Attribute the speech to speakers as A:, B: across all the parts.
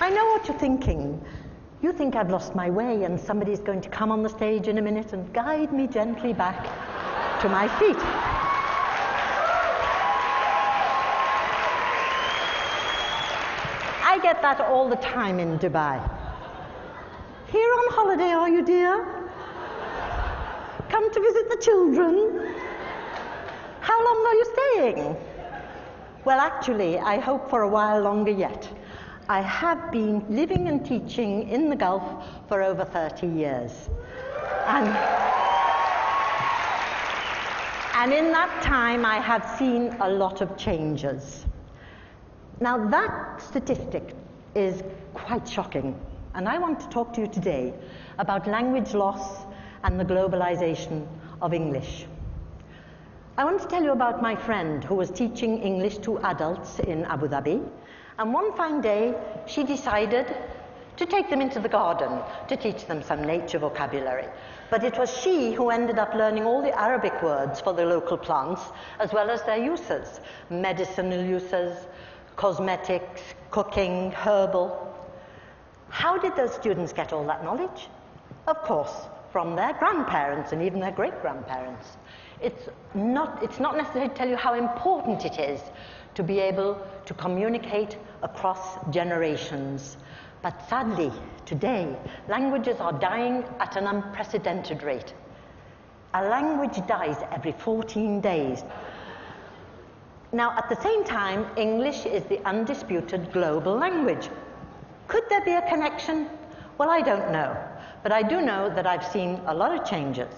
A: I know what you're thinking. You think I've lost my way and somebody's going to come on the stage in a minute and guide me gently back to my feet. I get that all the time in Dubai. Here on holiday, are you, dear? Come to visit the children? How long are you staying? Well, actually, I hope for a while longer yet. I have been living and teaching in the Gulf for over 30 years. And in that time, I have seen a lot of changes. Now, that statistic is quite shocking. And I want to talk to you today about language loss and the globalization of English. I want to tell you about my friend who was teaching English to adults in Abu Dhabi. And one fine day, she decided to take them into the garden to teach them some nature vocabulary. But it was she who ended up learning all the Arabic words for the local plants, as well as their uses, medicinal uses, cosmetics, cooking, herbal. How did those students get all that knowledge? Of course, from their grandparents and even their great-grandparents. It's not necessary to tell you how important it is to be able to communicate across generations. But sadly, today, languages are dying at an unprecedented rate. A language dies every 14 days. Now, at the same time, English is the undisputed global language. Could there be a connection? Well, I don't know. But I do know that I've seen a lot of changes.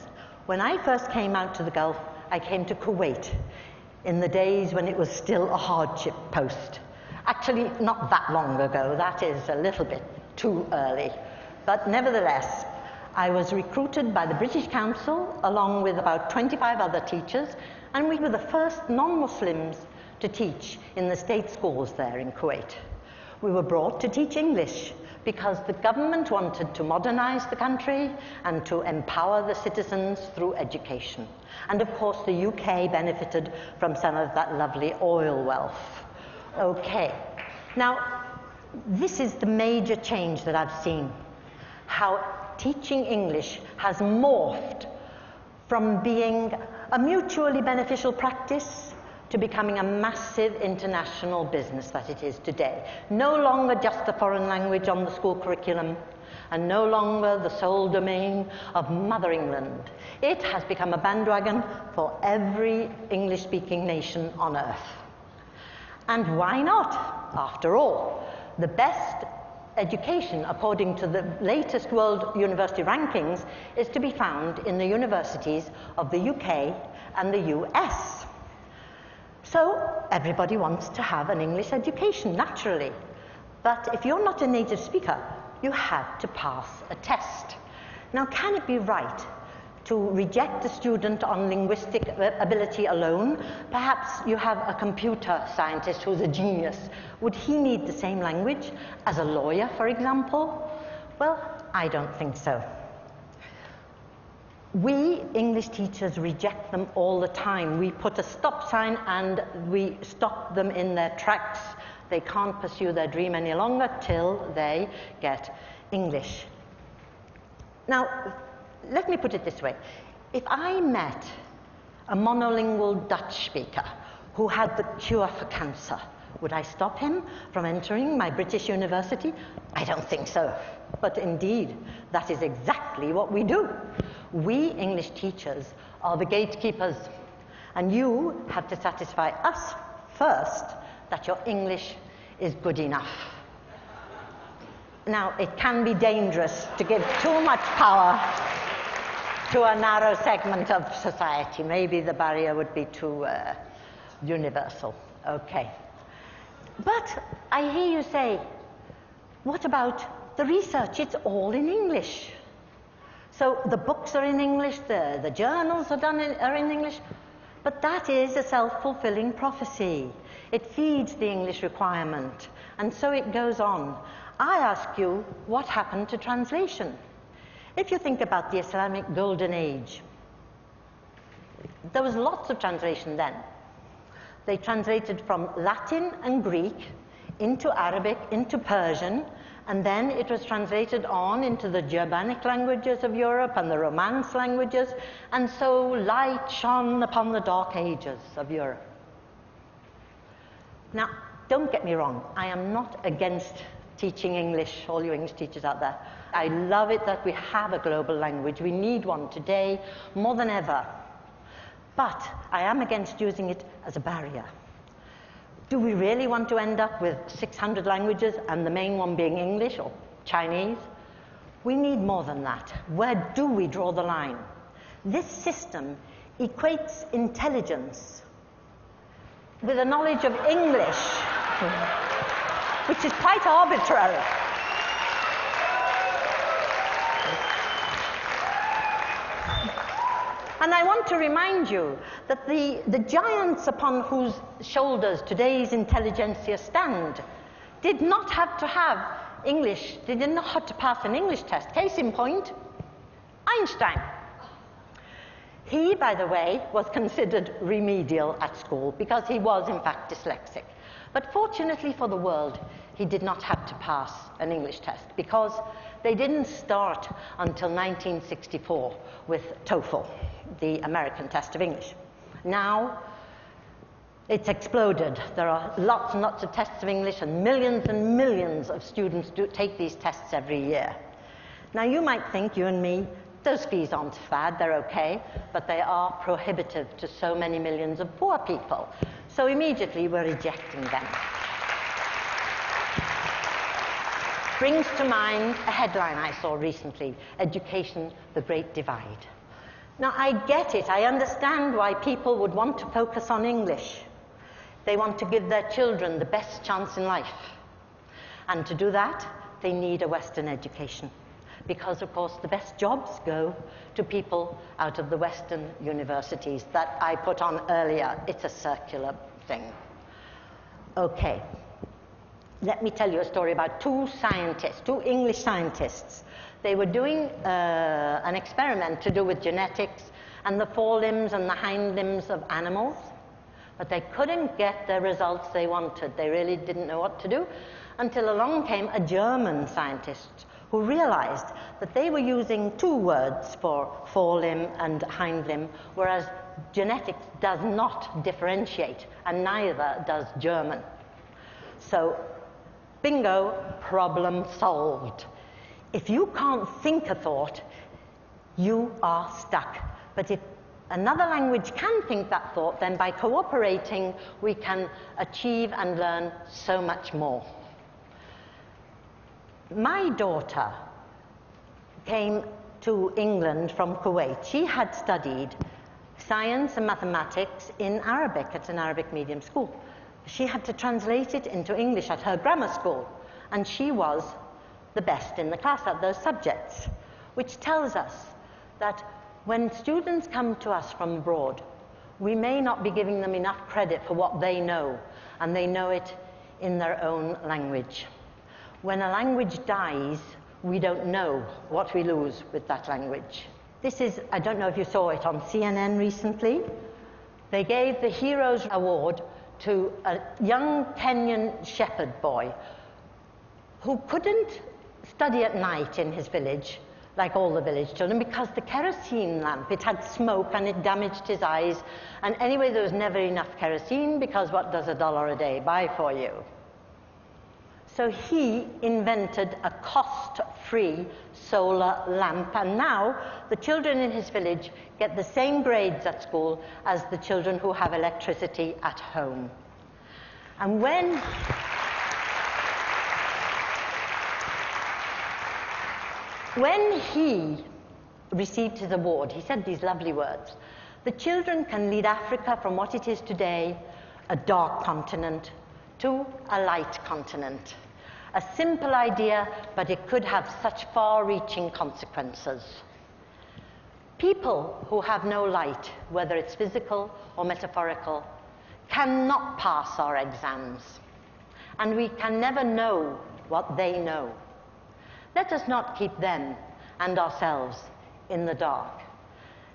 A: When I first came out to the Gulf, I came to Kuwait in the days when it was still a hardship post. Actually, not that long ago. That is a little bit too early. But nevertheless, I was recruited by the British Council along with about 25 other teachers, and we were the first non-Muslims to teach in the state schools there in Kuwait. We were brought to teach English because the government wanted to modernize the country and to empower the citizens through education. And of course, the UK benefited from some of that lovely oil wealth. Okay. Now, this is the major change that I've seen. How teaching English has morphed from being a mutually beneficial practice to becoming a massive international business that it is today. No longer just a foreign language on the school curriculum, and no longer the sole domain of Mother England. It has become a bandwagon for every English-speaking nation on earth. And why not? After all, the best education, according to the latest World University rankings, is to be found in the universities of the UK and the US. So everybody wants to have an English education, naturally. But if you're not a native speaker, you have to pass a test. Now, can it be right to reject a student on linguistic ability alone? Perhaps you have a computer scientist who's a genius. Would he need the same language as a lawyer, for example? Well, I don't think so. We English teachers reject them all the time. We put a stop sign and we stop them in their tracks. They can't pursue their dream any longer till they get English. Now, let me put it this way. If I met a monolingual Dutch speaker who had the cure for cancer, would I stop him from entering my British university? I don't think so. But indeed, that is exactly what we do. We English teachers are the gatekeepers, and you have to satisfy us first that your English is good enough. Now, it can be dangerous to give too much power to a narrow segment of society. Maybe the barrier would be too universal. Okay. But I hear you say, what about the research? It's all in English. So the books are in English, the journals are in English, but that is a self-fulfilling prophecy. It feeds the English requirement, and so it goes on. I ask you, what happened to translation? If you think about the Islamic Golden Age, there was lots of translation then. They translated from Latin and Greek into Arabic, into Persian, and then it was translated on into the Germanic languages of Europe and the Romance languages, and so light shone upon the dark ages of Europe. Now, don't get me wrong, I am not against teaching English, all you English teachers out there. I love it that we have a global language. We need one today more than ever. But I am against using it as a barrier. Do we really want to end up with 600 languages and the main one being English or Chinese? We need more than that. Where do we draw the line? This system equates intelligence with a knowledge of English, which is quite arbitrary. And I want to remind you that the giants upon whose shoulders today's intelligentsia stand did not have to have English, they did not have to pass an English test. Case in point, Einstein. He, by the way, was considered remedial at school because he was, in fact, dyslexic. But fortunately for the world, he did not have to pass an English test because they didn't start until 1964 with TOEFL, the American test of English. Now, it's exploded. There are lots and lots of tests of English, and millions of students take these tests every year. Now, you might think, you and me, those fees aren't bad, they're okay, but they are prohibitive to so many millions of poor people. So immediately we're rejecting them. Brings to mind a headline I saw recently, Education, the Great Divide. Now, I get it. I understand why people would want to focus on English. They want to give their children the best chance in life. And to do that, they need a Western education. Because, of course, the best jobs go to people out of the Western universities that I put on earlier. It's a circular thing. Okay. Let me tell you a story about two English scientists. They were doing an experiment to do with genetics and the forelimbs and the hind limbs of animals, but they couldn't get the results they wanted. They really didn't know what to do until along came a German scientist who realized that they were using two words for forelimb and hind limb, whereas genetics does not differentiate, and neither does German. So, bingo, problem solved. If you can't think a thought, you are stuck. But if another language can think that thought, then by cooperating, we can achieve and learn so much more. My daughter came to England from Kuwait. She had studied science and mathematics in Arabic at an Arabic medium school. She had to translate it into English at her grammar school, and she was the best in the class at those subjects, which tells us that when students come to us from abroad, we may not be giving them enough credit for what they know, and they know it in their own language. When a language dies, we don't know what we lose with that language. This is, I don't know if you saw it on CNN recently. They gave the Heroes Award to a young Kenyan shepherd boy who couldn't study at night in his village, like all the village children, because the kerosene lamp, it had smoke and it damaged his eyes. And anyway, there was never enough kerosene, because what does $1 a day buy for you? So he invented a cost-free solar lamp, and now the children in his village get the same grades at school as the children who have electricity at home. And when he received his award, he said these lovely words: "The children can lead Africa from what it is today, a dark continent, to a light continent." A simple idea, but it could have such far-reaching consequences. People who have no light, whether it's physical or metaphorical, cannot pass our exams, and we can never know what they know. Let us not keep them and ourselves in the dark.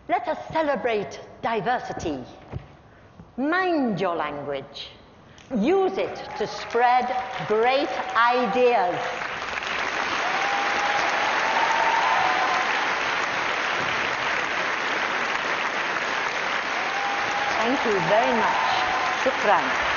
A: Let us celebrate diversity. Mind your language. use it to spread great ideas. Thank you very much. Shukran.